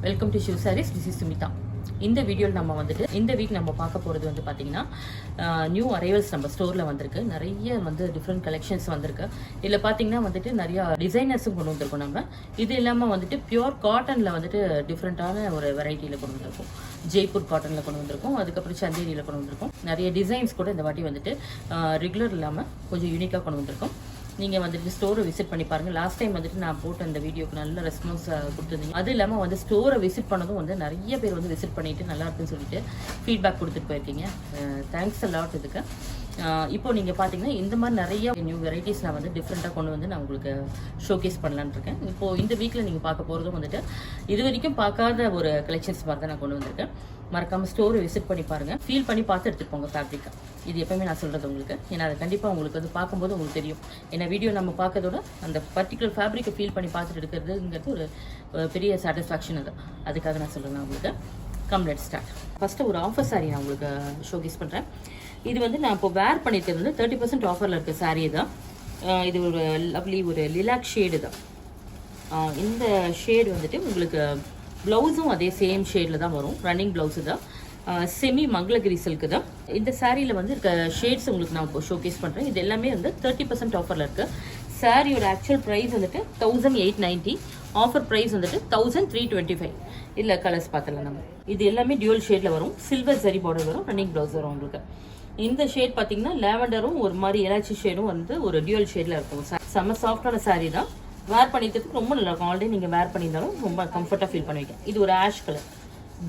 Welcome to Shiv Sarees. This is Sumita. இந்த வீடியோவில் நம்ம வந்துட்டு இந்த வீக் நம்ம பார்க்க போகிறது வந்து பார்த்தீங்கன்னா நியூ அரைவல்ஸ் நம்ம ஸ்டோரில் வந்திருக்கு. நிறைய வந்து டிஃப்ரெண்ட் கலெக்ஷன்ஸ் வந்திருக்கு. இதில் பார்த்தீங்கன்னா வந்துட்டு நிறையா டிசைனர்ஸும் கொண்டு வந்திருக்கோம். நம்ம இது இல்லாமல் வந்துட்டு பியூர் காட்டனில் வந்துட்டு டிஃப்ரெண்ட்டான ஒரு வெரைட்டியில் கொண்டு வந்திருக்கோம். ஜெய்ப்பூர் காட்டனில் கொண்டு வந்திருக்கோம். அதுக்கப்புறம் சந்தேரியில் கொண்டு வந்திருக்கோம். நிறைய டிசைன்ஸ் கூட இந்த வாட்டி வந்துட்டு ரெகுலர் இல்லாமல் கொஞ்சம் யூனிக்காக கொண்டு வந்திருக்கோம். நீங்கள் வந்துட்டு ஸ்டோரை விசிட் பண்ணி பாருங்கள். லாஸ்ட் டைம் வந்துட்டு நான் போட்ட இந்த வீடியோக்கு நல்ல ரெஸ்பான்ஸ் கொடுத்துருந்தீங்க. அது இல்லாமல் வந்து ஸ்டோரை விசிட் பண்ணதும் வந்து நிறைய பேர் வந்து விசிட் பண்ணிவிட்டு நல்லா இருக்குன்னு சொல்லிட்டு ஃபீட்பேக் கொடுத்துட்டு போயிருக்கீங்க. தேங்க்ஸ் அலாட் இதுக்கு. இப்போ நீங்கள் பார்த்தீங்கன்னா இந்த மாதிரி நிறைய நியூ வெரைட்டிஸ் நான் வந்து டிஃப்ரெண்ட்டாக கொண்டு வந்து நான் உங்களுக்கு ஷோகேஸ் பண்ணலான்னு இருக்கேன். இப்போது இந்த வீக்கில் நீங்கள் பார்க்க போகிறதும் வந்துட்டு இது வரைக்கும் பார்க்காத ஒரு கலெக்ஷன்ஸ் மாதிரி தான் நான் கொண்டு வந்திருக்கேன். மறக்காமல் ஸ்டோரை விசிட் பண்ணி பாருங்கள். ஃபீல் பண்ணி பார்த்து எடுத்துகிட்டு போங்க ஃபேப்ரிக்கை. இது எப்பவுமே நான் சொல்கிறது உங்களுக்கு. ஏன்னா அதை கண்டிப்பாக உங்களுக்கு வந்து பார்க்கும்போது உங்களுக்கு தெரியும். ஏன்னா வீடியோ நம்ம பார்க்கறதோட அந்த பர்டிகுலர் ஃபேப்ரிக்கை ஃபீல் பண்ணி பார்த்துட்டு எடுக்கிறதுங்கிறது ஒரு பெரிய சாட்டிஸ்ஃபேக்ஷன். அதுக்காக நான் சொல்கிறேன் உங்களுக்கு. Come let start. ஃபஸ்ட்டு ஒரு ஆஃபர் சாரீ நான் உங்களுக்கு ஷோகேஸ் பண்ணுறேன். இது வந்து நான் இப்போ வேர் பண்ணியிருக்கிறது வந்து 30% ஆஃபரில் இருக்க சாரீ தான். இது ஒரு லவ்லி ஒரு லிலாக் ஷேடு தான். இந்த ஷேடு வந்துட்டு உங்களுக்கு ப்ளவுஸும் அதே சேம் ஷேடில் தான் வரும். ரன்னிங் ப்ளவுஸு தான். செமி மங்களகிரி சில்க்கு தான். இந்த சாரியில் வந்து இருக்க ஷேட்ஸ் உங்களுக்கு நான் இப்போ ஷோகேஸ் பண்ணுறேன். இது எல்லாமே வந்து 30% ஆஃபரில் இருக்குது. சாரியோட ஆக்சுவல் ப்ரைஸ் வந்துட்டு 1890. ஆஃபர் ப்ரைஸ் வந்துட்டு 1325. இல்லை கலர்ஸ் பார்த்துல நம்ம இது எல்லாமே டியூவல் ஷேடில் வரும். சில்வர் சரி பார்டர் வரும். ரன்னிங் ப்ளவுஸ் வரும் உங்களுக்கு. இந்த ஷேட் பார்த்தீங்கன்னா லேவண்டரும் ஒரு மாதிரி எலாச்சி ஷேடும் வந்து ஒரு டியூவல் ஷேடில் இருக்கும். செம்ம சாஃப்டான சாரீ தான். வேர் பண்ணிக்கிறதுக்கு ரொம்ப நல்லா இருக்கும். ஆல்ரெடி நீங்கள் வேர் பண்ணியிருந்தாலும் ரொம்ப கம்ஃபர்ட்டாக ஃபீல் பண்ணுவீங்க. இது ஒரு ஆஷ் கலர்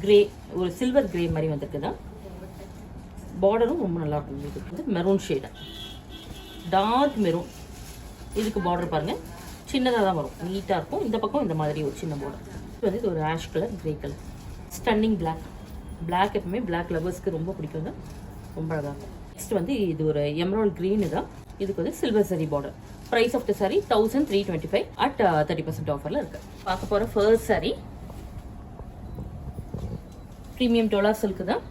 கிரே, ஒரு சில்வர் கிரே மாதிரி வந்துருக்கு தான். பார்டரும் ரொம்ப நல்லா இருக்கும். இது வந்து மெரூன் ஷேடு, டார்க் மெரூன். இதுக்கு பார்டர் பாருங்கள், சின்னதாக தான் வரும், நீட்டாக இருக்கும். இந்த பக்கம் இந்த மாதிரி ஒரு சின்ன பார்டர். இது வந்து இது ஒரு ash colour grey colour. Stunning black. Black எப்பவுமே பிளாக் லவர்ஸ்க்கு ரொம்ப பிடிக்கும் தான். ரொம்ப அழகாக இருக்கும். நெக்ஸ்ட் வந்து இது ஒரு எமரால்ட் க்ரீனு தான். இதுக்கு வந்து சில்வர் சரி border. Price of the sari 1325 at 30% ஆஃபரில் இருக்குது. பார்க்க போகிற first sari premium Dola silk தான்.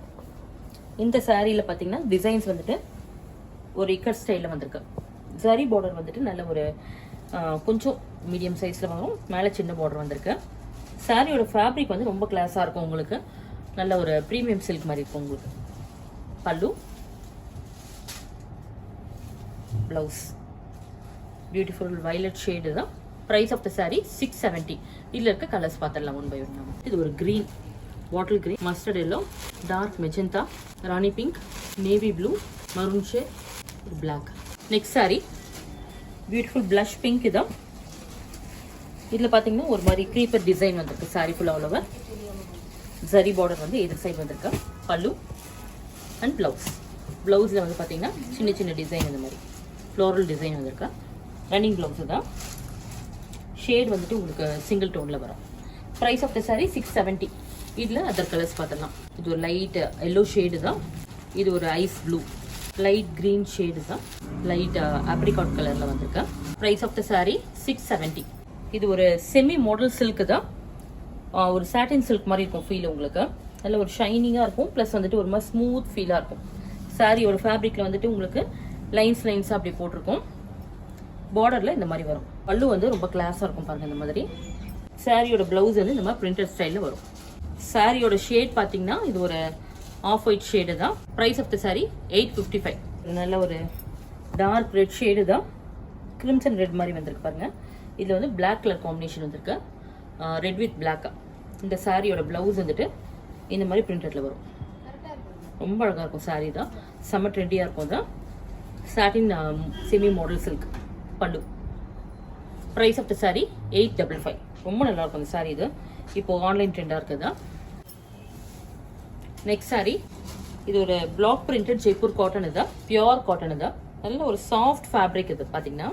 இந்த சாரியில் பார்த்தீங்கன்னா டிசைன்ஸ் வந்துட்டு ஒரு இக்கட் ஸ்டைலில் வந்திருக்கு. சரி பார்டர் வந்துட்டு நல்ல ஒரு கொஞ்சம் மீடியம் சைஸில் வரும். மேலே சின்ன பார்டர் வந்திருக்கு. சாரியோட ஃபேப்ரிக் வந்து ரொம்ப கிளாஸாக இருக்கும். உங்களுக்கு நல்ல ஒரு ப்ரீமியம் சில்க் மாதிரி இருக்கும். உங்களுக்கு pallu, blouse beautiful violet shade தான். Price of the sari 670. இதில் இருக்க கலர்ஸ் பார்த்துடலாம் ஒன் பை ஒன். இது ஒரு green, bottle green, mustard yellow, dark magenta, Rani pink, navy blue, maroon shade, black. Next sari beautiful blush pink தான். இதில் பார்த்தீங்கன்னா ஒரு மாதிரி க்ரீப்பர் டிசைன் வந்திருக்கு. Sari full all over. Zari border வந்து எதிர் சைடு வந்திருக்கு. பல்லு அண்ட் ப்ளவுஸ். ப்ளவுஸில் வந்து பார்த்தீங்கன்னா சின்ன சின்ன டிசைன் இந்த மாதிரி ஃப்ளோரல் டிசைன் வந்திருக்கு. ரன்னிங் ப்ளவுஸு தான். ஷேட் வந்துட்டு உங்களுக்கு சிங்கிள் டோனில் வரும். Price of the sari 670. இதில் அதர் கலர்ஸ் பார்த்துடலாம். இது ஒரு லைட் எல்லோ ஷேடு தான். இது ஒரு ice blue, light green shade தான். லைட் ஆப்ரிகாட் கலரில் வந்திருக்கு. Price of the sari 670. இது ஒரு செமி மாடல் சில்க்கு தான். ஒரு சாட்டின் சில்க் மாதிரி இருக்கும் ஃபீல் உங்களுக்கு. நல்ல ஒரு ஷைனிங்காக இருக்கும். ப்ளஸ் வந்துட்டு ஒரு மாதிரி ஸ்மூத் ஃபீலாக இருக்கும். சாரியோட ஃபேப்ரிக்கில் வந்துட்டு உங்களுக்கு லைன்ஸாக அப்படி போட்டிருக்கும். பார்டரில் இந்த மாதிரி வரும். பல்லு வந்து ரொம்ப கிளாஸாக இருக்கும் பாருங்கள் இந்த மாதிரி. சாரியோட ப்ளவுஸ் வந்து இந்த மாதிரி பிரிண்டட் ஸ்டைலில் வரும். சாரியோட ஷேட் பார்த்தீங்கன்னா இது ஒரு ஆஃப் ஒயிட் ஷேடு தான். Price of the sari 855. நல்ல ஒரு டார்க் ரெட் ஷேடு தான். கிரிம்சன் ரெட் மாதிரி வந்திருக்கு பாருங்கள். இதில் வந்து பிளாக் கலர் காம்பினேஷன் வந்திருக்கு. ரெட் வித் பிளாக்கா. இந்த சாரியோட ப்ளவுஸ் வந்துட்டு இந்த மாதிரி பிரிண்டடில் வரும். ரொம்ப அழகாக இருக்கும். சாரீ தான் செம்ம ட்ரெண்டியாக இருக்கும். தான் satin semi model silk. Pallu. Price of the sari 855. ரொம்ப நல்லாயிருக்கும் இந்த சாரீ. இது இப்போது ஆன்லைன் ட்ரெண்டாக இருக்குது தான். நெக்ஸ்ட் சாரீ இது ஒரு பிளாக் பிரிண்டட் ஜெய்ப்பூர் காட்டன். இதுதான் பியோர் காட்டன். இதுதான் நல்ல ஒரு சாஃப்ட் ஃபேப்ரிக். இது பார்த்தீங்கன்னா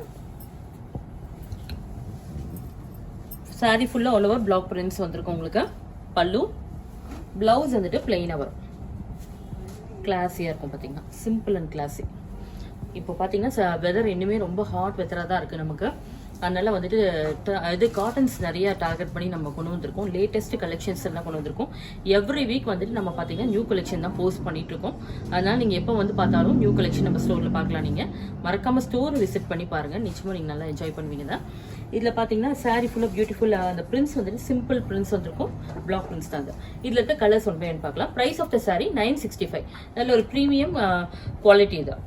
சாரீ ஃபுல்லாக ஆல் ஓவர் பிளாக் பிரிண்ட்ஸ் வந்திருக்கும் உங்களுக்கு. பல்லு, ப்ளவுஸ் வந்துட்டு பிளெயினாக வரும். கிளாஸியாக இருக்கும் பார்த்தீங்கன்னா. Simple and classy. இப்போ பார்த்தீங்கன்னா வெதர் இன்னுமே ரொம்ப ஹாட் வெதராக தான் இருக்குது நமக்கு. அதனால வந்துட்டு இது காட்டன்ஸ் நிறைய டார்கெட் பண்ணி நம்ம கொண்டு வந்திருக்கோம். லேட்டஸ்ட் கலெக்ஷன்ஸ் எல்லாம் கொண்டு வந்திருக்கோம். எவ்ரி வீக் வந்துட்டு நம்ம பார்த்தீங்கன்னா நியூ கலெக்ஷன் தான் போஸ்ட் பண்ணிட்டு இருக்கோம். அதனால நீங்கள் எப்போ வந்து பார்த்தாலும் நியூ கலெக்ஷன் நம்ம ஸ்டோரில் பார்க்கலாம். நீங்கள் மறக்காமல் ஸ்டோர் விசிட் பண்ணி பாருங்கள். நிச்சயமாக நீங்கள் நல்லா என்ஜாய் பண்ணுவீங்க தான். இதில் பார்த்தீங்கன்னா சாரீ ஃபுல்லாக பியூட்டிஃபுல்லாக அந்த பிரிண்ட்ஸ் வந்துட்டு சிம்பிள் பிரிண்ட்ஸ் வந்துருக்கும், பிளாக் பிரிண்ட்ஸ் தான். இதில் இருக்க கலர்ஸ் ஒன்று பார்க்கலாம். Price of the sari 965. நல்ல ஒரு ப்ரீமியம் குவாலிட்டி தான்.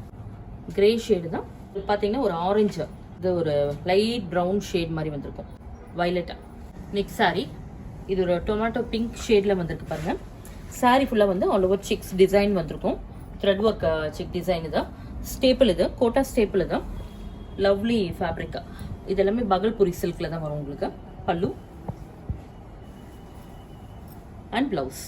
கிரே ஷேடு தான். இது பார்த்தீங்கன்னா ஒரு ஆரஞ்சு, இது ஒரு லைட் ப்ரௌன் ஷேட் மாதிரி வந்திருக்கும், வயலட்டா. நெக்ஸ்ட் சாரீ இது ஒரு டொமேட்டோ பிங்க் ஷேடில் வந்திருக்கு பாருங்க. சாரீ ஃபுல்லாக வந்து ஆல் ஓவர் செக்ஸ் டிசைன் வந்திருக்கும், த்ரெட் ஒர்க் செக் டிசைன். தான் ஸ்டேப்பிள், இது கோட்டா ஸ்டேப்பிள் தான். லவ்லி ஃபேப்ரிக்கா. இது எல்லாமே பகல்புரி சில்கில் தான் வரும் உங்களுக்கு. பல்லு அண்ட் பிளவுஸ்.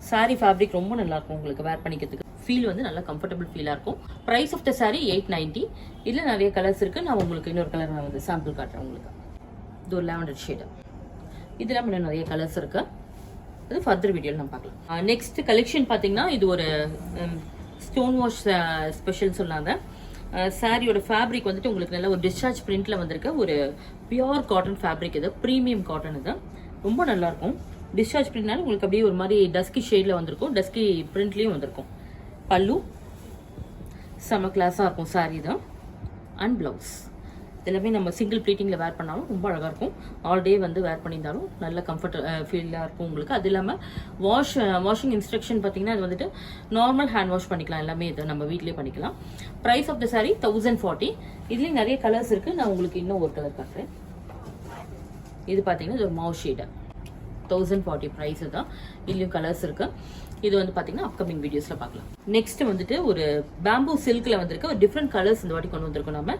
சாரீ ஃபேப்ரிக் ரொம்ப நல்லா இருக்கும் உங்களுக்கு வேர் பண்ணிக்கிறதுக்கு. ஃபீல் வந்து நல்லா கம்ஃபர்டபுள் ஃபீலாக இருக்கும். Price of the sari 890. இதில் நிறைய கலர்ஸ் இருக்குது. நான் உங்களுக்கு இன்னொரு கலர் நான் வந்து சாம்பிள் காட்டுறேன் உங்களுக்கு. இது ஒரு லாவெண்டர் ஷேடு. இதெல்லாம் இன்னும் நிறைய கலர்ஸ் இருக்குது. அது ஃபர்தர் வீடியோவில் நம்ம பார்க்கலாம். நெக்ஸ்ட் கலெக்ஷன் பார்த்தீங்கன்னா இது ஒரு ஸ்டோன் வாஷ் ஸ்பெஷல் சொன்னாங்க. சாரியோட ஃபேப்ரிக் வந்துட்டு உங்களுக்கு நல்ல ஒரு டிஸ்சார்ஜ் பிரிண்ட்ல வந்திருக்க ஒரு பியூர் காட்டன் ஃபேப்ரிக். இது ப்ரீமியம் காட்டன். இது ரொம்ப நல்லா இருக்கும். டிஸ்சார்ஜ் பிரிண்ட்னால உங்களுக்கு அப்படியே ஒரு மாதிரி டஸ்கி ஷேட்ல வந்திருக்கும், டஸ்கி பிரிண்ட்லயும் வந்திருக்கும். பல்லு செம கிளாஸா இருக்கும் சாரி தான். அண்ட் பிளவுஸ் எல்லாமே நம்ம சிங்கிள் ப்ளீட்டிங்கில் வேர் பண்ணாலும் ரொம்ப அழகாக இருக்கும். ஆல் டே வந்து வேர் பண்ணியிருந்தாலும் நல்ல கம்ஃபர்ட் ஃபீலாக இருக்கும் உங்களுக்கு. அது இல்லாமல் வாஷிங் இன்ஸ்ட்ரக்ஷன் பார்த்தீங்கன்னா அது வந்துட்டு நார்மல் ஹேண்ட் வாஷ் பண்ணிக்கலாம். எல்லாமே இது நம்ம வீட்லேயே பண்ணிக்கலாம். Price of the sari 1040. இதுலேயும் நிறைய கலர்ஸ் இருக்குது. நான் உங்களுக்கு இன்னும் ஒரு கலர் காட்டுறேன். இது பார்த்தீங்கன்னா இது ஒரு மாவு ஷேடு. 1040 ப்ரைஸ் தான். இதுலேயும் கலர்ஸ் இருக்குது. இது வந்து பார்த்தீங்கன்னா அப்கமிங் வீடியோஸில் பார்க்கலாம். நெக்ஸ்ட் வந்துட்டு ஒரு பேம்பூ சில்கில் வந்திருக்கு ஒரு டிஃப்ரெண்ட் கலர்ஸ் இந்த வாட்டி கொண்டு வந்திருக்கோம் நம்ம.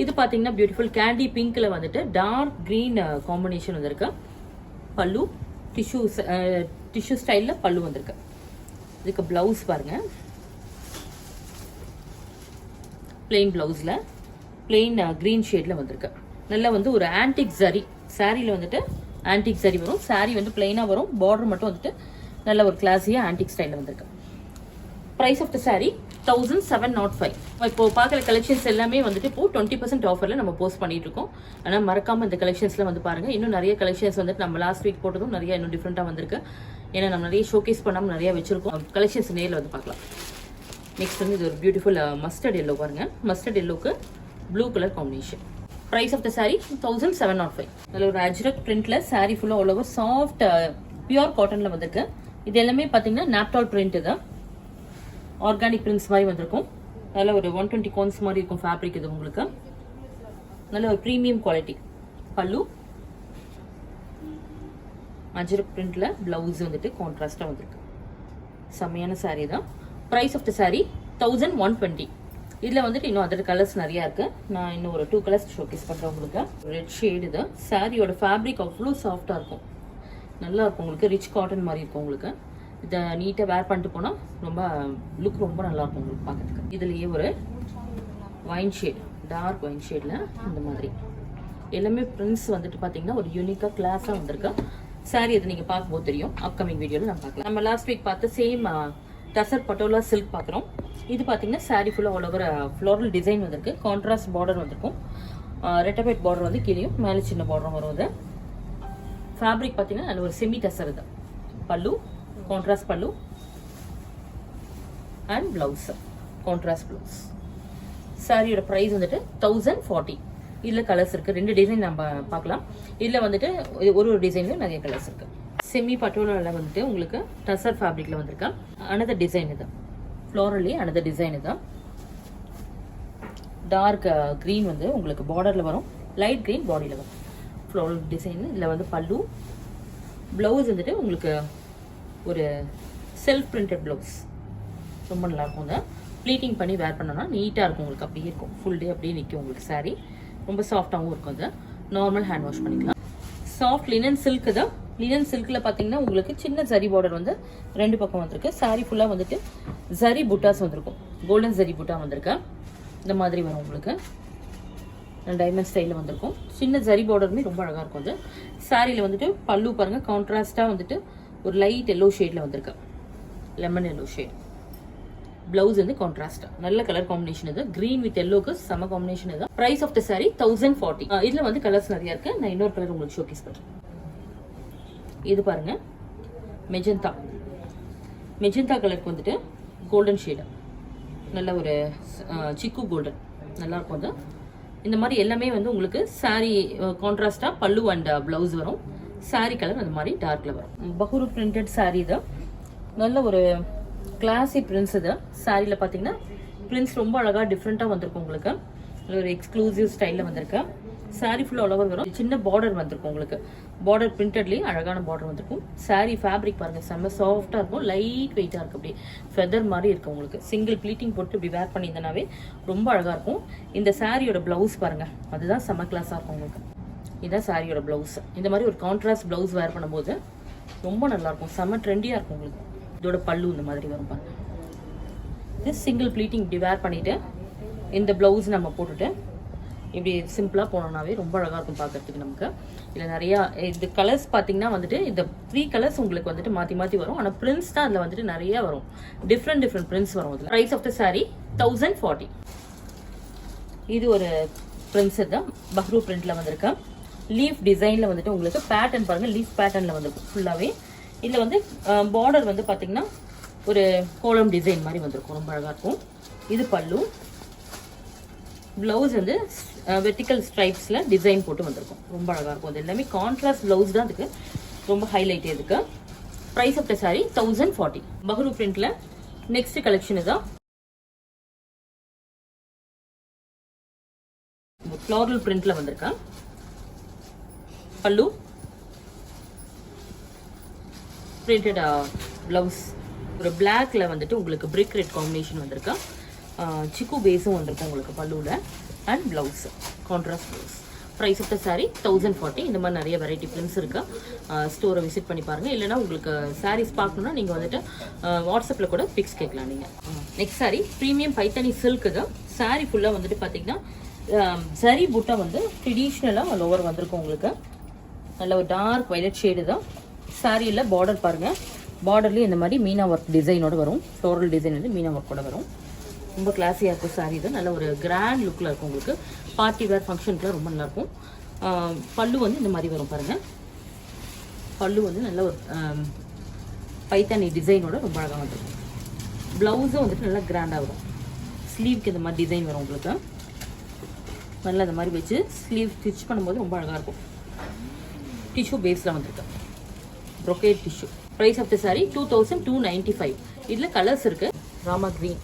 இது பார்த்தீங்கன்னா பியூட்டிஃபுல் கேண்டி பிங்க்ல வந்துட்டு டார்க் கிரீன் காம்பினேஷன் வந்திருக்கு. பல்லு டிஷ்யூ ஸ்டைலில் பல்லு வந்திருக்கு. இதுக்கு பிளவுஸ் பாருங்க. பிளெயின் பிளவுஸில் பிளெயின் கிரீன் ஷேடில் வந்திருக்கு. நல்லா வந்து ஒரு ஆன்டிக் ஜரி. சாரியில் வந்துட்டு ஆன்டிக் ஜரி வரும். சாரி வந்து பிளெயினாக வரும். பார்டர் மட்டும் வந்துட்டு நல்ல ஒரு கிளாஸியாக ஆன்டிக் ஸ்டைலில் வந்திருக்கு. Price of the sari 1705. இப்போ பார்க்குற கலெக்ஷன்ஸ் எல்லாமே வந்துட்டு இப்போ 20% ஆஃபரில் நம்ம போஸ்ட் பண்ணிட்டு இருக்கோம். ஆனால் மறக்காமல் இந்த கலெக்ஷன்ஸ்லாம் வந்து பாருங்கள். இன்னும் நிறைய கலெக்ஷன்ஸ் வந்துட்டு நம்ம லாஸ்ட் வீக் போட்டதும் நிறைய இன்னும் டிஃப்ரெண்ட்டாக வந்திருக்கு. ஏன்னா நம்ம நிறைய ஷோகேஸ் பண்ணாமல் நிறைய வச்சிருக்கோம். கலெக்ஷன்ஸ் நேரில் வந்து பார்க்கலாம். நெக்ஸ்ட் வந்து இது ஒரு பியூட்டிஃபுல் மஸ்டர்ட் எல்லோ பாருங்க. மஸ்டர்ட் எல்லோக்கு blue colour combination. Price of the sari 1705. அதில் ஒரு அஜ்ரக் பிரிண்ட்ல சாரீ ஃபுல்லாக ஆல் ஓவர் சாஃப்ட் பியூர் காட்டனில் வந்திருக்கு. இது எல்லாமே பார்த்தீங்கன்னா நாப்டால் பிரிண்ட் தான். ஆர்கானிக் பிரிண்ட்ஸ் மாதிரி வந்திருக்கும். அதில் ஒரு 120 கோன்ஸ் மாதிரி இருக்கும் ஃபேப்ரிக். இது உங்களுக்கு நல்ல ஒரு ப்ரீமியம் குவாலிட்டி. பல்லு அஜ்ரக் பிரிண்ட்ல பிளவுஸ் வந்துட்டு கான்ட்ராஸ்டாக வந்திருக்கு. செம்மையான சாரீ தான். Price of the sari 1120. இதில் வந்துட்டு இன்னும் அதர் கலர்ஸ் நிறையா இருக்கு. நான் இன்னும் ஒரு 2 கலர்ஸ் ஷோகேஸ் பண்ணுறேன் உங்களுக்கு. ரெட் ஷேடு தான். சாரியோட ஃபேப்ரிக் அவ்வளோ சாஃப்டாக இருக்கும். நல்லா இருக்கும் உங்களுக்கு. ரிச் காட்டன் மாதிரி இருக்கும் உங்களுக்கு. இதை நீட்டாக வேர் பண்ணிட்டு போனால் ரொம்ப லுக் ரொம்ப நல்லா இருக்கும் உங்களுக்கு பார்க்கறதுக்கு. இதுலேயே ஒரு வைன் ஷேட், டார்க் வைன் ஷேடில் இந்த மாதிரி எல்லாமே பிரிண்ட்ஸ் வந்துட்டு பார்த்தீங்கன்னா ஒரு யூனிக்காக கிளாஸாக வந்திருக்கு. சாரி இது நீங்கள் பார்க்கும்போது தெரியும். அப்கமிங் வீடியோவில் நம்ம பார்க்கலாம். நம்ம லாஸ்ட் வீக் பார்த்து சேம் டசர் பட்டோலா சில்க் பார்க்குறோம். இது பார்த்தீங்கன்னா சாரி ஃபுல்லாக ஆல் ஓவர் ஃப்ளோரல் டிசைன் வந்திருக்கு. கான்ட்ராஸ்ட் பார்டர் வந்திருக்கும். ரெட்டபேட் பார்டர் வந்து கீழேயும் மேலே சின்ன பார்டரும் வரும். அது ஃபேப்ரிக் பார்த்தீங்கன்னா நல்ல ஒரு செமி டசர். இது பல்லு கான்ட்ராஸ்ட் பல்லு அண்ட் பிளவுஸ் கான்ட்ராஸ்ட் பிளவுஸ். சாரியோட ப்ரைஸ் வந்துட்டு 1040. இதில் கலர்ஸ் இருக்குது. 2 டிசைன் நம்ம பார்க்கலாம். இதில் வந்துட்டு ஒரு டிசைன்லையும் நிறைய கலர்ஸ் இருக்குது. செமி பட்டோலாவில் வந்துட்டு உங்களுக்கு டசர் ஃபேப்ரிக்கில் வந்திருக்கா அனதர் டிசைன். இது ஃப்ளோரல்லே அனதர் டிசைன். இது டார்க் க்ரீன் வந்து உங்களுக்கு பார்டரில் வரும். லைட் க்ரீன் பாடியில் வரும். Floral design. இதில் வந்து பல்லு. ப்ளவுஸ் வந்துட்டு உங்களுக்கு ஒரு செல்ஃப் பிரிண்டட் ப்ளவுஸ். ரொம்ப நல்லாயிருக்கும். அதை ப்ளீட்டிங் பண்ணி வேர் பண்ணோன்னா நீட்டாக இருக்கும் உங்களுக்கு. அப்படியே இருக்கும். ஃபுல் டே அப்படியே நிற்கும் உங்களுக்கு. சாரீ ரொம்ப சாஃப்டாகவும் இருக்கும். அது நார்மல் ஹேண்ட் வாஷ் பண்ணிக்கலாம். சாஃப்ட் லினன் சில்க் தான். லினன் சில்கில் பார்த்தீங்கன்னா உங்களுக்கு சின்ன ஜரி பார்டர் வந்து 2 பக்கம் வந்திருக்கு. சாரீ ஃபுல்லாக வந்துட்டு ஜரி புட்டாஸ் வந்திருக்கும். கோல்டன் ஜரி புட்டா வந்திருக்கு. இந்த மாதிரி வரும் உங்களுக்கு. டைமண்ட் ஸ்டைலில் வந்திருக்கும். சின்ன ஜரி பார்டருமே ரொம்ப அழகாக இருக்கும். அது சாரியில் வந்துட்டு பல்லு பாருங்கள் கான்ட்ராஸ்டாக வந்துட்டு ஒரு லைட் எல்லோ ஷேடில் வந்திருக்கு. Lemon yellow shade. பிளவுஸ் வந்து கான்ட்ராஸ்டாக நல்ல கலர் காம்பினேஷன். இது க்ரீன் வித் எல்லோக்கு செம காம்பினேஷன். இது ப்ரைஸ் ஆஃப் த சாரீ 1040. இதில் வந்து கலர்ஸ் நிறையா இருக்குது. நான் இன்னொரு கலர் உங்களுக்கு ஷோகேஸ் பண்ணுறேன். இது பாருங்கள் மெஜந்தா. மெஜந்தா கலருக்கு வந்துட்டு கோல்டன் ஷேடு. நல்ல ஒரு சிக்கு கோல்டன் நல்லாயிருக்கும். அது இந்த மாதிரி எல்லாமே வந்து உங்களுக்கு saree கான்ட்ராஸ்டா பல்லு அண்ட் பிளவுஸ் வரும். saree கலர் அந்த மாதிரி டார்க்ல வரும். பஹ்ரு பிரிண்டட் saree தான். நல்ல ஒரு கிளாசி பிரிண்ட்ஸ் இது. சாரியில் பார்த்தீங்கன்னா பிரிண்ட்ஸ் ரொம்ப அழகாக டிஃப்ரெண்ட்டாக வந்திருக்கும் உங்களுக்கு. ஒரு எக்ஸ்க்ளூசிவ் ஸ்டைலில் வந்திருக்கு. சாரீ ஃபுல்லாக அவ்வளோ வரும். சின்ன பார்டர் வந்திருக்கும் உங்களுக்கு. பார்டர் பிரிண்டட்லேயே அழகான பார்டர் வந்திருக்கும். சாரீ ஃபேப்ரிக் பாருங்கள், செம்ம சாஃப்டாக இருக்கும், லைட் வெயிட்டாக இருக்கும். அப்படி ஃபெதர் மாதிரி இருக்கும் உங்களுக்கு. சிங்கிள் ப்ளீட்டிங் போட்டு இப்படி வேர் பண்ணியிருந்தனாவே ரொம்ப அழகாக இருக்கும். இந்த சாரியோட ப்ளவுஸ் பாருங்கள், அதுதான் செம்ம கிளாஸாக இருக்கும் உங்களுக்கு. இதுதான் சாரியோட ப்ளவுஸ். இந்த மாதிரி ஒரு கான்ட்ராஸ்ட் ப்ளவுஸ் வேர் பண்ணும்போது ரொம்ப நல்லாயிருக்கும், செம்ம ட்ரெண்டியாக இருக்கும் உங்களுக்கு. இதோட பல்லு இந்த மாதிரி வரும் பாருங்கள். இது சிங்கிள் ப்ளீட்டிங் இப்படி வேர் பண்ணிவிட்டு இந்த ப்ளவுஸ் நம்ம போட்டுட்டு இப்படி சிம்பிளாக போனோம்னாவே ரொம்ப அழகாக இருக்கும் பார்க்கறதுக்கு நமக்கு. இதில் நிறையா இது கலர்ஸ் பார்த்தீங்கன்னா வந்துட்டு இந்த 3 கலர்ஸ் உங்களுக்கு வந்துட்டு மாற்றி மாற்றி வரும். ஆனால் பிரிண்ட்ஸ் தான் அதில் வந்துட்டு நிறையா வரும். டிஃப்ரெண்ட் பிரிண்ட்ஸ் வரும் இதில். Price of the sari 1040. இது ஒரு பிரிண்ட்ஸ் தான் பஹ்ரு பிரிண்ட்டில் வந்திருக்கேன். லீஃப் டிசைனில் வந்துட்டு உங்களுக்கு பேட்டர்ன் பாருங்கள், லீஃப் பேட்டர்னில் வந்துருக்கும் ஃபுல்லாகவே. இதில் வந்து பார்டர் வந்து பார்த்தீங்கன்னா ஒரு கோலம் டிசைன் மாதிரி வந்திருக்கும், ரொம்ப அழகாக இருக்கும். இது பல்லு. ப்ளவுஸ் வந்து வெர்டிக்கல் ஸ்ட்ரைப்ஸில் டிசைன் போட்டு வந்திருக்கும், ரொம்ப அழகாக இருக்கும். அது எல்லாமே கான்ட்ராஸ்ட் ப்ளவுஸ் தான் அதுக்கு ரொம்ப ஹைலைட். இதுக்கு price of the sari 1040. Bagru பிரிண்ட்ல நெக்ஸ்ட் கலெக்ஷன் தான் ஃப்ளாரல் பிரிண்ட்ல வந்திருக்கேன். பல்லு பிரிண்டட் ப்ளவுஸ் ஒரு பிளாக்ல வந்துட்டு உங்களுக்கு பிரிக் ரெட் காம்பினேஷன் வந்திருக்கா. சிக்கு பேஸும் வந்திருக்கும் உங்களுக்கு பல்லுவில். And blouse contrast blouse. Price of the sari 1040. இந்த மாதிரி நிறைய வெரைட்டி பிரிண்ட்ஸ் இருக்கு. ஸ்டோரை விசிட் பண்ணி பாருங்கள். இல்லைனா உங்களுக்கு சாரீஸ் பார்க்கணுன்னா நீங்கள் வந்துட்டு வாட்ஸ்அப்பில் கூட பிக்ஸ் கேட்கலாம் நீங்கள். Next sari premium Paithani silk தான். சாரீ ஃபுல்லாக வந்துட்டு பார்த்தீங்கன்னா சரி புட்டா வந்து ட்ரெடிஷ்னலாக லோவர் வந்திருக்கும் உங்களுக்கு. நல்ல ஒரு டார்க் வைலட் ஷேடு தான். சாரியில் பார்டர் பாருங்கள், பார்டர்லேயும் இந்த மாதிரி மீனா ஒர்க் டிசைனோட வரும். ஃப்ளோரல் டிசைன் வந்து மீனா ஒர்க்கோட வரும். ரொம்ப கிளாஸியாக இருக்கும் சாரீ இது. நல்ல ஒரு கிராண்ட் லுக்கில் இருக்கும் உங்களுக்கு. பார்ட்டி வேர் ஃபங்க்ஷனுக்குலாம் ரொம்ப நல்லாயிருக்கும். பல்லு வந்து இந்த மாதிரி வரும் பாருங்கள். பல்லு வந்து நல்ல ஒரு பைத்தானி டிசைனோட ரொம்ப அழகாக வந்துருக்கும். ப்ளவுஸும் வந்துட்டு நல்லா கிராண்டாக வரும். ஸ்லீவ்க்கு இந்த மாதிரி டிசைன் வரும் உங்களுக்கு. நல்லா இந்த மாதிரி வச்சு ஸ்லீவ் ஸ்டிச் பண்ணும்போது ரொம்ப அழகாக இருக்கும். டிஷ்யூ பேஸில் வந்திருக்கு, brocade tissue. Price of the sari 2295. இதில் கலர்ஸ் இருக்குது. ராமா க்ரீன்,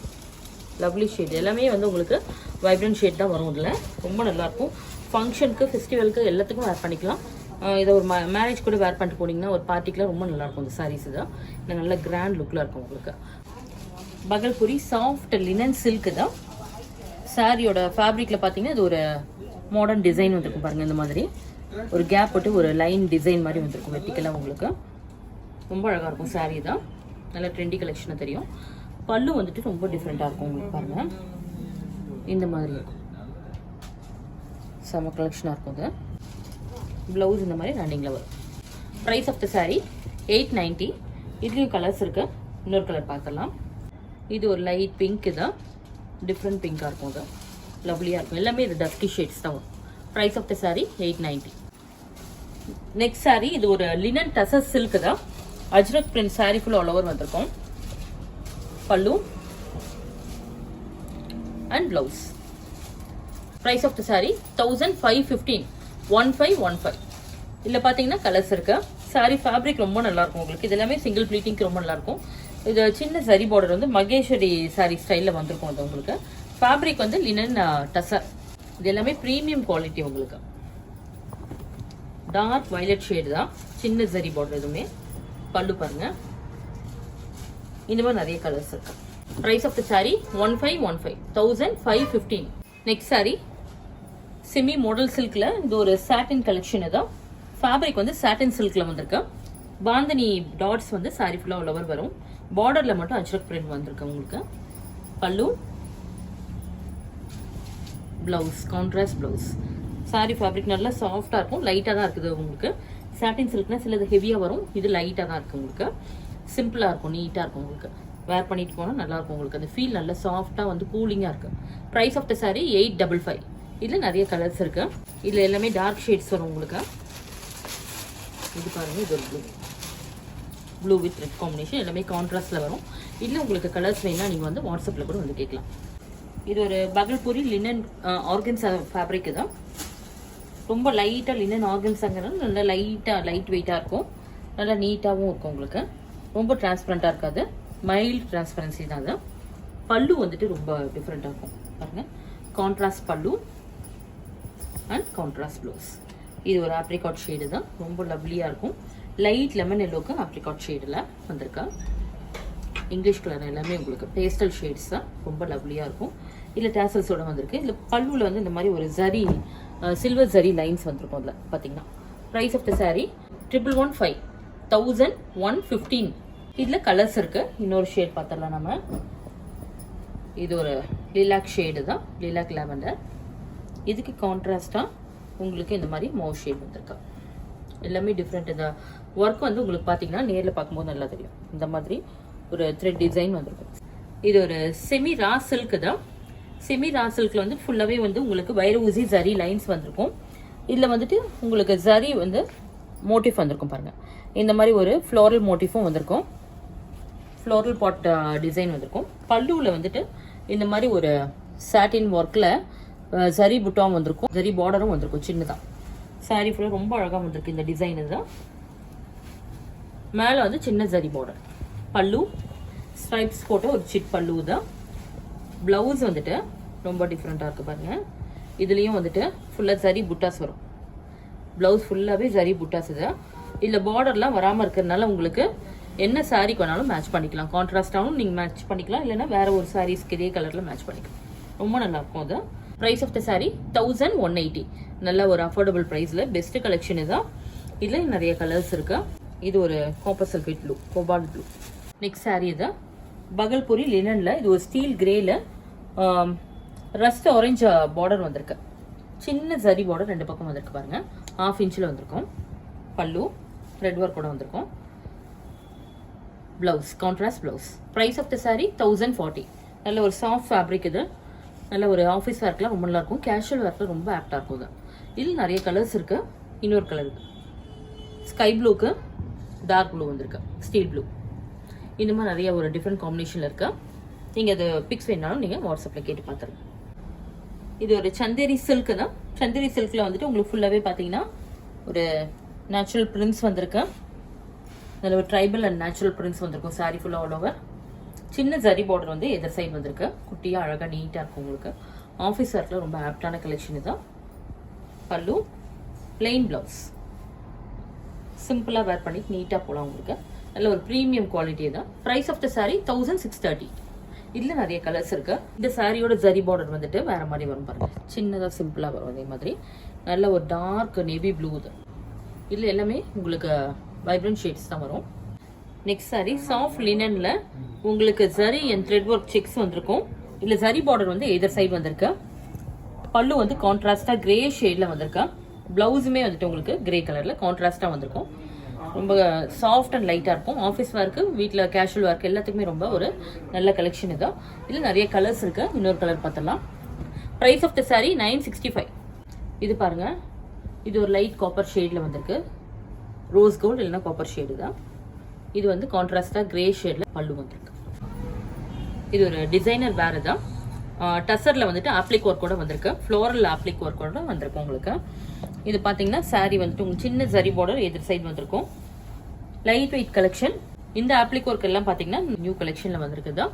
லவ்லி ஷேட், எல்லாமே வந்து உங்களுக்கு வைப்ரண்ட் ஷேட் தான் வரும். இதில் ரொம்ப நல்லாயிருக்கும். ஃபங்க்ஷனுக்கு, ஃபெஸ்டிவலுக்கு எல்லாத்துக்கும் வேர் பண்ணிக்கலாம். இதை ஒரு மேரேஜ் கூட வேர் பண்ணிட்டு போனீங்கன்னா ஒரு பார்ட்டிக்குலாம் ரொம்ப நல்லாயிருக்கும் இந்த சாரீஸ் தான். இது நல்ல கிராண்ட் லுக்கில் இருக்கும் உங்களுக்கு. பகல்புரி சாஃப்ட் லினன் சில்க் தான். சாரியோட ஃபேப்ரிக்கில் பார்த்தீங்கன்னா இது ஒரு மாடர்ன் டிசைன் வந்துருக்கும் பாருங்கள். இந்த மாதிரி ஒரு கேப் போட்டு ஒரு லைன் டிசைன் மாதிரி வந்துருக்கும் வெர்டிக்கலாக உங்களுக்கு. ரொம்ப அழகாக இருக்கும் சாரீ தான். நல்ல ட்ரெண்டி கலெக்ஷனாக தெரியும். பல்லு வந்துட்டு ரொம்ப டிஃப்ரெண்ட்டாக இருக்கும் உங்களுக்கு பாருங்கள். இந்த மாதிரி இருக்கும், செம்ம கலெக்ஷனாக இருக்கும் அது. ப்ளவுஸ் இந்த மாதிரி ரன்னிங்கில் வரும். Price of the sari 890. இதுலேயும் கலர்ஸ் இருக்குது. இன்னொரு கலர் பார்க்கலாம். இது ஒரு லைட் பிங்க் தான், டிஃப்ரெண்ட் பிங்காக இருக்கும். அது லவ்லியாக இருக்கும். எல்லாமே இது டஸ்கி ஷேட்ஸ் தான் வரும். Price of the sari 890. Next sari இது ஒரு லினன் டசர் சில்க் தான். Ajrakh print sari full all over வந்திருக்கும். Pallu and blouse. Price of the sari 1515. 1515. இதில் பார்த்தீங்கன்னா கலர்ஸ் இருக்கு. சாரீ ஃபேப்ரிக் ரொம்ப நல்லாயிருக்கும் உங்களுக்கு. இது எல்லாமே சிங்கிள் ப்ளீட்டிங்க்கு ரொம்ப நல்லாயிருக்கும். இது சின்ன சரி பார்டர் வந்து மகேஸ்வரி சாரீ ஸ்டைலில் வந்திருக்கும். அது உங்களுக்கு ஃபேப்ரிக் வந்து லினன் டசர். இது எல்லாமே ப்ரீமியம் குவாலிட்டி உங்களுக்கு. டார்க் வயலட் ஷேடு தான், சின்ன சரி பார்டர். எதுவுமே பல்லு பாருங்க. இந்த மாதிரி நிறைய கலர்ஸ் இருக்கு. Price of the sari 1515. 1515. Next sari semi model சில்க்ல இது ஒரு சாட்டின் கலெக்ஷன் தான். ஃபேப்ரிக் வந்து சாட்டின் சில்க்ல வந்திருக்கு. பாந்தனி டாட்ஸ் வந்து சாரீ ஃபுல்லாக லவர் வரும். பார்டர்ல மட்டும் அஜ்ரக் பிரிண்ட் வந்திருக்கு உங்களுக்கு. பல்லு, blouse contrast blouse. Sari fabric நல்லா சாஃப்டாக இருக்கும், லைட்டாக தான் இருக்குது உங்களுக்கு. சாட்டின் சில்க்னா சிலது ஹெவியாக வரும், இது லைட்டாக தான் இருக்குது உங்களுக்கு. சிம்பிளாக இருக்கும், நீட்டாக இருக்கும் உங்களுக்கு. வேர் பண்ணிட்டு போனால் நல்லாயிருக்கும் உங்களுக்கு. அந்த ஃபீல் நல்லா சாஃப்டாக வந்து கூலிங்காக இருக்குது. Price of the sari 855. இதில் நிறைய கலர்ஸ் இருக்குது. இதில் எல்லாமே டார்க் ஷேட்ஸ் வரும் உங்களுக்கு. இது பாருங்கள், இது ஒரு ப்ளூ வித் ரெட் காம்பினேஷன். எல்லாமே கான்ட்ராஸ்டில் வரும். இதில் உங்களுக்கு கலர்ஸ் வேணால் நீங்கள் வந்து வாட்ஸ்அப்பில் கூட வந்து கேட்கலாம். இது ஒரு பகல்பூரி லினன் ஆர்கன்ஸா ஃபேப்ரிக் தான். ரொம்ப லைட்டாக லினன் ஆர்கன்ஸாங்கிறது நல்லா லைட் வெயிட்டாக இருக்கும். நல்லா நீட்டாகவும் இருக்கும் உங்களுக்கு. ரொம்ப டிரான்ஸ்பரண்ட்டாக இருக்காது. மைல்டு டிரான்ஸ்பரன்சி தான் அது. பல்லு வந்துட்டு ரொம்ப டிஃப்ரெண்ட்டாக இருக்கும் பாருங்கள். கான்ட்ராஸ்ட் பல்லு அண்ட் கான்ட்ராஸ்ட் ப்ளவுஸ். இது ஒரு ஆப்ரிகாட் ஷேடு தான். ரொம்ப லவ்லியாக இருக்கும். லைட் லெமன் எல்லோக்கு ஆப்ரிகாட் ஷேடில் வந்திருக்கா. இங்கிலீஷ் கலர் எல்லாமே உங்களுக்கு பேஸ்டல் ஷேட்ஸ் தான். ரொம்ப லவ்லியாக இருக்கும். இல்லை டேசல்ஸோட வந்திருக்கு. இதில் பல்லுவில் வந்து இந்த மாதிரி ஒரு ஜரி சில்வர் ஜரி லைன்ஸ் வந்திருக்கும். அதில் பார்த்தீங்கன்னா ப்ரைஸ் ஆஃப் த சாரீ 1115 1115. இதில் கலர்ஸ் இருக்கு. இன்னொரு ஷேட் பார்த்துடலாம் நம்ம. இது ஒரு லிலாக் ஷேடு தான். Lilac lavender. இதுக்கு கான்ட்ராஸ்டாக உங்களுக்கு இந்த மாதிரி மோ ஷேட் வந்திருக்கா. எல்லாமே டிஃப்ரெண்ட். இந்த ஒர்க் வந்து உங்களுக்கு பார்த்தீங்கன்னா நேரில் பார்க்கும்போது நல்லா தெரியும். இந்த மாதிரி ஒரு த்ரெட் டிசைன் வந்திருக்கும். இது ஒரு செமி ரா சில்க் தான். செமி ரா சில்க்ல வந்து ஃபுல்லாகவே வந்து உங்களுக்கு வைர ஊசி ஜரி லைன்ஸ் வந்திருக்கும். இதில் வந்துட்டு உங்களுக்கு ஜரி வந்து மோட்டிஃப் வந்திருக்கும் பாருங்க. இந்த மாதிரி ஒரு ஃப்ளோரல் மோட்டிஃபும் வந்திருக்கும். ஃப்ளோரல் பாட் டிசைன் வந்திருக்கும். பல்லுவில் வந்துட்டு இந்த மாதிரி ஒரு சாட்டின் ஒர்க்கில் ஜரி புட்டாவும் வந்திருக்கும். ஜரி பார்டரும் வந்திருக்கும் சின்னதாக. சாரீ ஃபுல்லாக ரொம்ப அழகாக வந்திருக்கு இந்த டிசைன். இதுதான் மேலே வந்து சின்ன ஜரி பார்டர். பல்லு ஸ்ட்ரைப்ஸ் போட்ட ஒரு சிட் பல்லு தான். ப்ளவுஸ் வந்துட்டு ரொம்ப டிஃப்ரெண்ட்டாக இருக்குது பாருங்கள். இதுலேயும் வந்துட்டு ஃபுல்லாக ஜரி புட்டாஸ் வரும். ப்ளவுஸ் ஃபுல்லாகவே ஜரி புட்டாஸ் இது. இதில் பார்டர்லாம் வராமல் இருக்கிறதுனால உங்களுக்கு என்ன சாரீக்கு வேணாலும் மேட்ச் பண்ணிக்கலாம். கான்ட்ராஸ்டாகவும் நீங்கள் மேட்ச் பண்ணிக்கலாம். இல்லைன்னா வேறு ஒரு சாரீஸ்க்கு இதே கலரில் மேட்ச் பண்ணிக்கலாம். ரொம்ப நல்லாயிருக்கும் அது. Price of the sari 1180. நல்ல ஒரு அஃபோர்டபுள் ப்ரைஸில் பெஸ்ட்டு கலெக்ஷன் இதுதான். இதில் நிறைய கலர்ஸ் இருக்கு. இது ஒரு copper sulphate blue, cobalt blue. Next sari இது பகல்பூரி லினனில். இது ஒரு ஸ்டீல் கிரேல ரஸ்ட் ஆரஞ்சு பார்டர் வந்திருக்கு. சின்ன ஜரி பார்டர் ரெண்டு பக்கம் வந்திருக்கு பாருங்க. 1/2 இன்ச்சில் வந்திருக்கும். பல்லு ரெட் ஒர்க் கூட வந்திருக்கும். Blouse contrast blouse. Price of the sari 1040. நல்ல ஒரு சாஃப்ட் ஃபேப்ரிக் இது. நல்ல ஒரு ஆஃபீஸ் ஒர்க்லாம் ரொம்ப நல்லா இருக்கும். கேஷுவல் ஒர்க்கில் ரொம்ப ஆப்டாக இருக்கும் இது. இதில் நிறைய கலர்ஸ் இருக்கு. இன்னொரு கலர் இருக்கு. ஸ்கை ப்ளூக்கு டார்க் ப்ளூ வந்திருக்கு. Steel blue. இந்த மாதிரி நிறைய ஒரு டிஃப்ரெண்ட் காம்பினேஷனில் இருக்கு. நீங்கள் அது பிக்ஸ் வேணாலும் நீங்கள் வாட்ஸ்அப்பில் கேட்டு பார்த்துருங்க. இது ஒரு சந்தேரி சில்க் தான். சந்தேரி சில்கில் வந்துட்டு உங்களுக்கு ஃபுல்லாகவே பார்த்தீங்கன்னா ஒரு நேச்சுரல் பிரிண்ட்ஸ் வந்திருக்கு. நல்ல ஒரு ட்ரைபல் அண்ட் நேச்சுரல் பிரிண்ட்ஸ் வந்திருக்கும். சாரி ஃபுல்லாக ஆல் ஓவர். சின்ன ஜரி பார்டர் வந்து எதிர் சைடு வந்திருக்கு. குட்டியாக அழகாக நீட்டாக இருக்கும் உங்களுக்கு. ஆஃபீஸ் ஒர்க்கில் ரொம்ப ஆப்டான கலெக்ஷன் தான். பல்லு பிளெயின் ப்ளவுஸ். சிம்பிளாக வேர் பண்ணி நீட்டாக போகலாம் உங்களுக்கு. நல்ல ஒரு ப்ரீமியம் குவாலிட்டி தான். Price of the sari 1630. இதில் நிறைய கலர்ஸ் இருக்கு. இந்த சாரியோட ஜரி பார்டர் வந்துட்டு வேற மாதிரி வரும் பாருங்க. சின்னதாக சிம்பிளாக வரும். அதே மாதிரி நல்ல ஒரு டார்க் நேவி ப்ளூ இது. இதில் எல்லாமே உங்களுக்கு வைப்ரண்ட் ஷேட்ஸ் தான் வரும். நெக்ஸ்ட் சாரி சாஃப்ட் லினன்ல உங்களுக்கு zari and thread work sex வந்திருக்கும். இதில் ஜரி பார்டர் வந்து எதர் சைடு வந்திருக்கு. பல்லு வந்து கான்ட்ராஸ்டாக கிரே ஷேடில் வந்திருக்கா. ப்ளவுஸுமே வந்துட்டு உங்களுக்கு கிரே கலரில் கான்ட்ராஸ்டாக வந்திருக்கும். ரொம்ப சாஃப்ட் அண்ட் லைட்டாக இருக்கும். ஆஃபீஸ் ஒர்க்கு, வீட்டில் கேஷுவல் ஒர்க் எல்லாத்துக்குமே ரொம்ப ஒரு நல்ல கலெக்ஷன் இதுதான். இதில் நிறைய கலர்ஸ் இருக்கு. இன்னொரு கலர் பார்த்துடலாம். Price of the sari 965. இது பாருங்க. இது ஒரு லைட் காப்பர் ஷேடில் வந்திருக்கு. ரோஸ் கோல்டு இல்லைன்னா காப்பர் ஷேடு தான். இது வந்து கான்ட்ராஸ்டாக கிரே ஷேடில் பல்லு வந்திருக்கு. இது ஒரு டிசைனர் வேறு தான். டசரில் வந்துட்டு ஆப்ளிக் ஒர்க்கோட வந்திருக்கு. ஃப்ளோரல் ஆப்ளிக் ஒர்க்கோட வந்திருக்கு உங்களுக்கு. இது பார்த்தீங்கன்னா சாரீ வந்துட்டு உங்களுக்கு சின்ன ஜரி பார்டர் எதிர் சைடு வந்திருக்கும். Light weight collection. இந்த ஆப்ளிக் ஒர்க் எல்லாம் பார்த்தீங்கன்னா நியூ கலெக்ஷனில் வந்திருக்குது.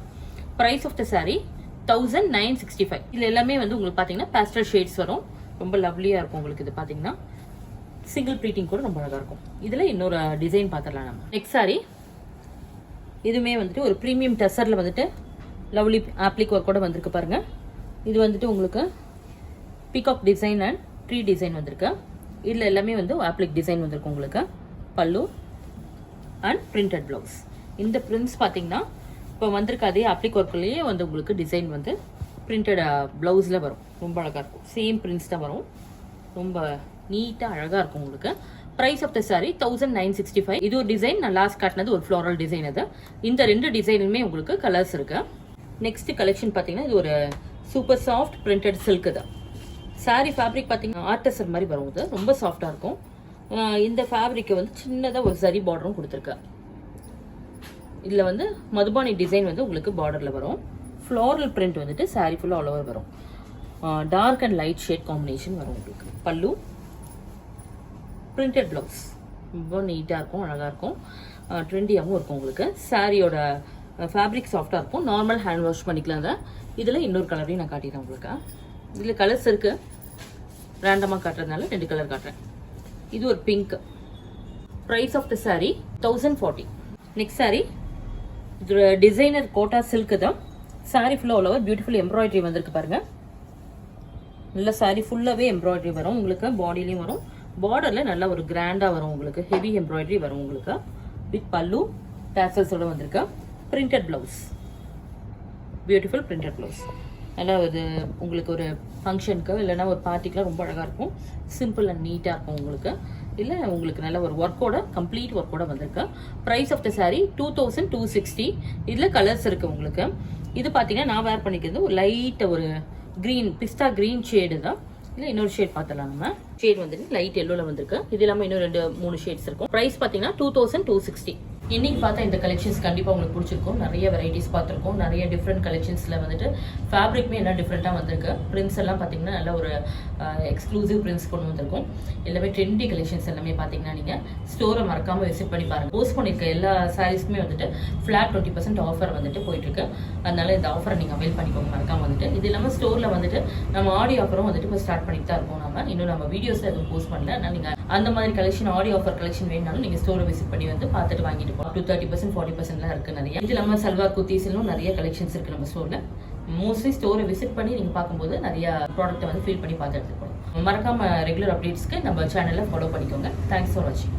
Price of the sari 1965. இதில் எல்லாமே வந்து உங்களுக்கு பார்த்தீங்கன்னா பேஸ்டல் ஷேட்ஸ் வரும். ரொம்ப லவ்லியாக இருக்கும் உங்களுக்கு. இது பார்த்தீங்கன்னா சிங்கிள் ப்ளீட்டிங் கூட ரொம்ப அழகாக இருக்கும். இதில் இன்னொரு டிசைன் பார்த்துடலாம் நம்ம. நெக்ஸ்ட் சாரீ இதுவுமே வந்துட்டு ஒரு ப்ரீமியம் டசரில் வந்துட்டு லவ்லி ஆப்ளிக் ஒர்க் கூட வந்திருக்கு பாருங்க. இது வந்துட்டு உங்களுக்கு peacock design and tree design வந்திருக்கு. இதில் எல்லாமே வந்து ஆப்ளிக் டிசைன் வந்திருக்கு உங்களுக்கு. பல்லு அண்ட் பிரிண்டட் ப்ளவுஸ். இந்த பிரிண்ட்ஸ் பார்த்தீங்கன்னா இப்போ வந்திருக்க அதே ஆப்ளிக் ஒர்க்லேயே வந்து உங்களுக்கு டிசைன் வந்து பிரிண்டட் ப்ளவுஸில் வரும். ரொம்ப அழகாக இருக்கும். சேம் பிரிண்ட்ஸ் தான் வரும். ரொம்ப நீட்டாக அழகாக இருக்கும் உங்களுக்கு. Price of the sari 1965. இது ஒரு டிசைன். நான் லாஸ்ட் காட்டினது ஒரு ஃப்ளோரல் டிசைன். அது இந்த ரெண்டு டிசைனுமே உங்களுக்கு கலர்ஸ் இருக்கு. நெக்ஸ்ட் கலெக்ஷன் பார்த்தீங்கன்னா இது ஒரு சூப்பர் சாஃப்ட் பிரிண்டட் சில்க் தான். சாரீ ஃபேப்ரிக் பார்த்தீங்கன்னா ஆர்டசர் மாதிரி வரும். இது ரொம்ப சாஃப்டாக இருக்கும். இந்த ஃபேப்ரிக்கை வந்து சின்னதாக ஒரு சரி பார்டரும் கொடுத்துருக்கேன். இதில் வந்து மதுபானி டிசைன் வந்து உங்களுக்கு பார்டரில் வரும். ஃப்ளோரல் பிரிண்ட் வந்துட்டு சாரீ ஃபுல்லாக ஆல் ஓவர் வரும். Dark and light shade combination வரும் உங்களுக்கு. பல்லு, பிரிண்டட் ப்ளவுஸ், ரொம்ப நீட்டாக இருக்கும், அழகாக இருக்கும், ட்ரெண்டியாகவும் இருக்கும் உங்களுக்கு. சாரியோட ஃபேப்ரிக் சாஃப்டாக இருக்கும். நார்மல் ஹேண்ட் வாஷ் பண்ணிக்கலாம். அதை இதில் இன்னொரு கலரையும் நான் காட்டிடுறேன் உங்களுக்கு. இதில் கலர்ஸ் இருக்குது, ரேண்டமாக காட்டுறதுனால 2 கலர் காட்டுறேன். இது ஒரு pink. Price of the sari 1040. Next sari இது டிசைனர் கோட்டா சில்க் தான். சாரீ ஃபுல்லாக ஆல் ஓவர் பியூட்டிஃபுல் எம்ப்ராய்டரி வந்திருக்கு பாருங்க. நல்ல சாரீ ஃபுல்லாகவே எம்ப்ராய்டரி வரும் உங்களுக்கு. பாடிலையும் வரும், பார்டரில் நல்லா ஒரு கிராண்டாக வரும் உங்களுக்கு. ஹெவி எம்ப்ராய்டரி வரும் உங்களுக்கு. வித் பல்லு டேசல்ஸோட வந்திருக்கு. Printed blouse, beautiful printed blouse. நல்லா ஒரு உங்களுக்கு ஒரு ஃபங்க்ஷனுக்கு இல்லைன்னா ஒரு பார்ட்டிக்கெலாம் ரொம்ப அழகாக இருக்கும். சிம்பிள் அண்ட் நீட்டாக இருக்கும் உங்களுக்கு. இல்லை உங்களுக்கு நல்ல ஒரு ஒர்க்கோட, கம்ப்ளீட் ஒர்க்கோட வந்திருக்கு. Price of the sari 2260. இதில் கலர்ஸ் இருக்குது உங்களுக்கு. இது பார்த்தீங்கன்னா நான் வேர் பண்ணிக்கிறது ஒரு லைட் ஒரு க்ரீன், பிஸ்தா க்ரீன் ஷேடு தான். இல்லை இன்னொரு ஷேட் பார்த்துலாம். நம்ம ஷேட் வந்துட்டு லைட் எல்லோவில் வந்திருக்கு. இது இல்லாமல் இன்னும் 2-3 ஷேட்ஸ் இருக்கும். ப்ரைஸ் பார்த்தீங்கன்னா 2260. இன்னைக்கு பார்த்தா இந்த கலெக்ஷன்ஸ் கண்டிப்பாக உங்களுக்கு பிடிச்சிருக்கும். நிறைய வெரைட்டிஸ் பார்த்துருக்கோம். நிறைய டிஃப்ரெண்ட் கலெக்ஷன்ஸில் வந்துட்டு ஃபேப்ரிக்மே எல்லாம் டிஃப்ரெண்ட்டாக வந்திருக்கு. பிரிண்ட்ஸ் எல்லாம் பார்த்தீங்கன்னா நல்ல ஒரு எக்ஸ்க்ளூசிவ் பிரிண்ட்ஸ் கொண்டு வந்திருக்கும். எல்லாமே ட்ரெண்டி கலெக்ஷன்ஸ் எல்லாமே பார்த்தீங்கன்னா நீங்கள் ஸ்டோரை மறக்காமல் விசிட் பண்ணி பாருங்கள். போஸ்ட் பண்ணியிருக்க எல்லா சாரீஸ்க்குமே வந்துட்டு ஃப்ளாட் 20% ஆஃபர் வந்துட்டு போயிட்டுருக்கு. அதனால இந்த ஆஃபரை நீங்கள் அவைல் பண்ணிக்கோங்க மறக்காமல் வந்துட்டு. இது இல்லாமல் ஸ்டோரில் வந்துட்டு நம்ம ஆடி ஆஃபரும் வந்துட்டு இப்போ ஸ்டார்ட் பண்ணிட்டு தான் இருக்கோம். நம்ம இன்னும் நம்ம வீடியோஸில் எதுவும் போஸ்ட் பண்ணல. அதனால் நீங்கள் அந்த மாதிரி கலெக்ஷன், ஆடி ஆஃபர் கலெக்ஷன் வேணுனாலும் நீங்கள் ஸ்டோரை விசிட் பண்ணி வந்து பார்த்துட்டு வாங்கிட்டு போகலாம். 30%, 40% இருக்குது நிறைய. இது இல்லாமல் சல்வார் குர்த்திஸ்லும் நிறைய கலெக்ஷன்ஸ் இருக்குது நம்ம ஸ்டோரில். மோஸ்ட்லி ஸ்டோரை விசிட் பண்ணி நீங்கள் பார்க்கும்போது நிறைய ப்ராடக்ட்டை வந்து ஃபீல் பண்ணி பார்த்து எடுத்துக்கணும். மறக்காம ரெகுலர் அப்டேட்ஸ்க்கு நம்ம சேனலை ஃபாலோ பண்ணிக்கோங்க. தேங்க்ஸ் ஃபார் வாட்சிங்.